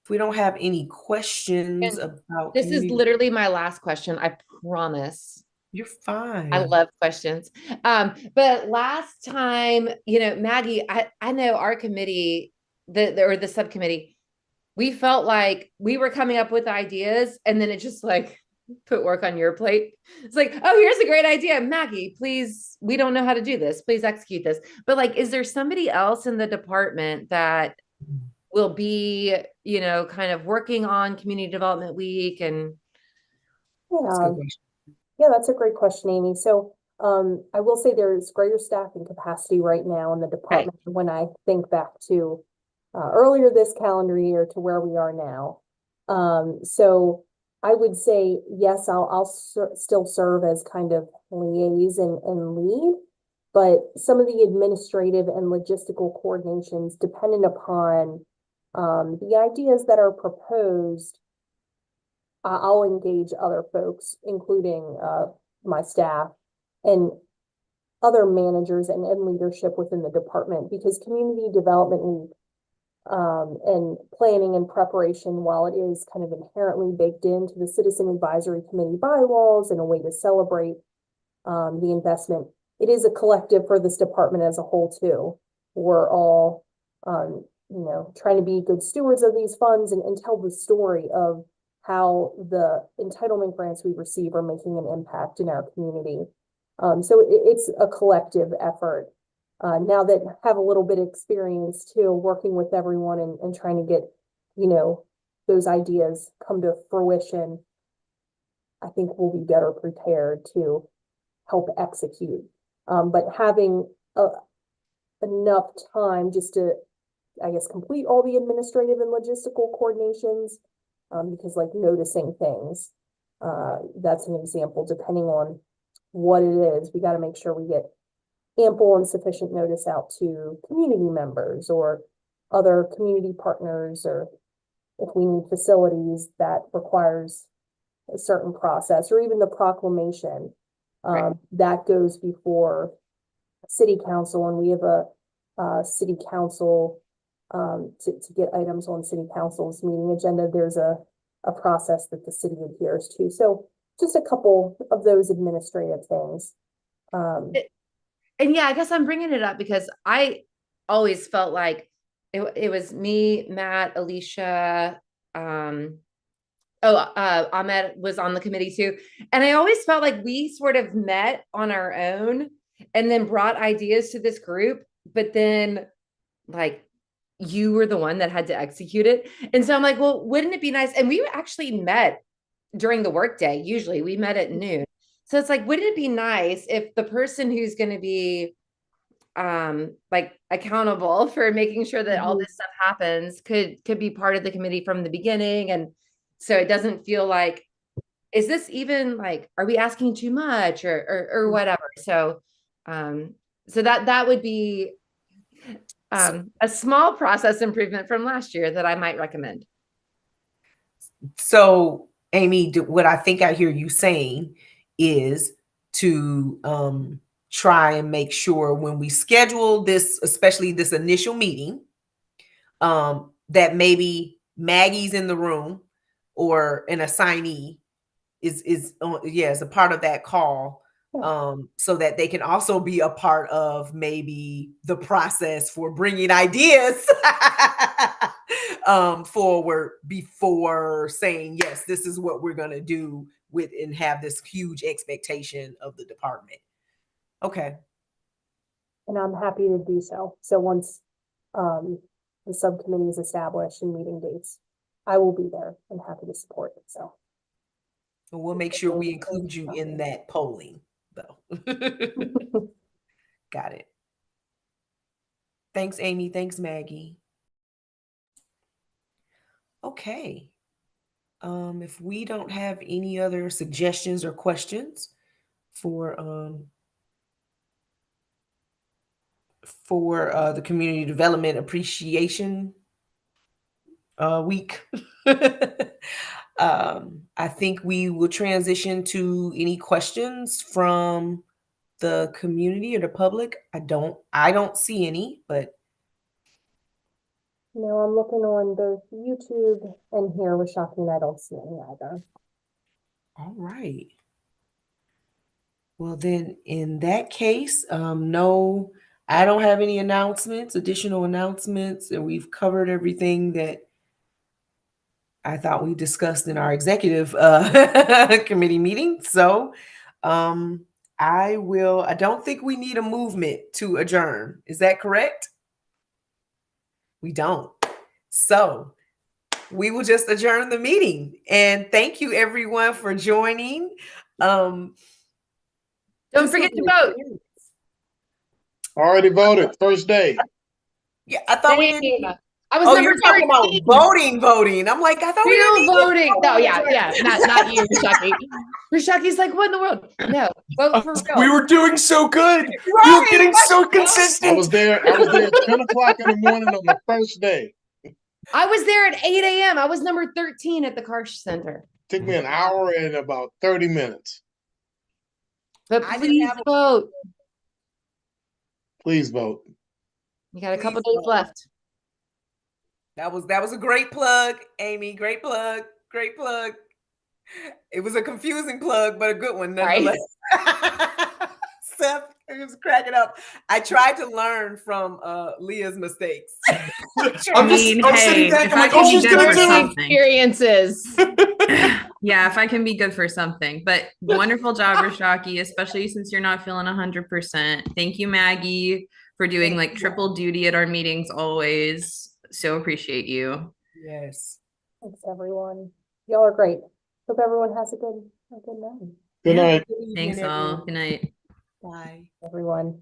If we don't have any questions And about this is community, literally my last question, I promise. you're I fine. love questions. But last time, Maggie, I know our committee, the subcommittee, we felt like we were coming up with ideas and then it just like put work on your plate. It's like, oh, here's a great idea. Maggie, please, we don't know how to do this. Please execute this. But like, is there somebody else in the department that will be, kind of working on community development week and That's a good Yeah, question. yeah, that's a great question, Amy. So, I will say there's greater staffing capacity right now in the okay. department when I think back to earlier this calendar year to where we are now. So I would say, yes, I'll still serve as kind of liaison and lead, but some of the administrative and logistical coordinations dependent upon the ideas that are proposed. I'll engage other folks, including my staff and other managers and leadership within the department, because community development week and planning and preparation, while it is kind of inherently baked into the citizen advisory committee bylaws and a way to celebrate the investment, it is a collective for this department as a whole too. We're all trying to be good stewards of these funds and tell the story of how the entitlement grants we receive are making an impact in our community. So it's a collective effort. Now that I have a little bit of experience too, working with everyone and trying to get, those ideas come to fruition, I think we'll be better prepared to help execute. But having enough time just to, I guess, complete all the administrative and logistical coordinations, because like noticing things, that's an example, depending on what it is, we got to make sure we get ample and sufficient notice out to community members or other community partners, or if we need facilities that requires a certain process, or even the proclamation that goes before city council, and we have a city council to get items on city council's meeting agenda. There's a process that the city adheres to. So just a couple of those administrative things. And yeah, I guess I'm bringing it up because I always felt like it was me, Matt, Alicia, Ahmed was on the committee too. And I always felt like we sort of met on our own and then brought ideas to this group, but then like you were the one that had to execute it. And so I'm like, well, wouldn't it be nice? And we actually met during the workday. Usually we met at noon. So it's like, wouldn't it be nice if the person who's going to be like accountable for making sure that all this stuff happens could be part of the committee from the beginning, and so it doesn't feel like, is this even like, are we asking too much or whatever. So that would be a small process improvement from last year that I might recommend. So, Amy, what I think I hear you saying is to try and make sure when we schedule this, especially this initial meeting, that maybe Maggie's in the room or an assignee is a part of that call, so that they can also be a part of maybe the process for bringing ideas forward before saying, yes, this is what we're going to do with, and have this huge expectation of the department. Okay. And I'm happy to do so. So once the subcommittee is established and meeting dates, I will be there and happy to support it. So We'll make sure we include you in that polling, though. Got it. Thanks, Amy. Thanks, Maggie. Okay. If we don't have any other suggestions or questions for the Community Development Appreciation Week, I think we will transition to any questions from the community or the public. I don't see any, but No, I'm looking on both YouTube and here with Shocking. I don't see any either. All right. Well, then in that case, no, I don't have any announcements, additional announcements, and we've covered everything that I thought we discussed in our executive committee meeting. So I don't think we need a movement to adjourn. Is that correct? We don't. So we will just adjourn the meeting. And thank you everyone for joining. Don't forget to vote. Already voted, first day. Yeah, I thought we didn't. Dang. I was Oh, number you're talking 13. about voting. I'm like, I thought we Real didn't need voting. No, yeah, not you, Rashaki. Rashaki's like, what in the world? No, vote for real. We were doing so good. We were Right. getting so I consistent. was there at 10 o'clock in the morning on the first day. I was there at 8 a.m. I was number 13 at the Karsh Center. Took me an hour and about 30 minutes. But I didn't please have a- vote. Please vote. You got a couple Please days vote. left. That was a great plug, Amy. Great plug. Great plug. It was a confusing plug, but a good one nonetheless. Seth, it was cracking up. I tried to learn from Leah's mistakes. I'm sitting back. I'm like, oh, she's gonna do it. Experiences. Yeah, if I can be good for something. But wonderful job, Rashaki, especially since you're not feeling 100%. Thank you, Maggie, for doing like triple duty at our meetings always. So appreciate you. Yes. Thanks, everyone. Y'all are great. Hope everyone has a good night. Good night. Good evening, Thanks all. everyone. Good night. Bye. Everyone.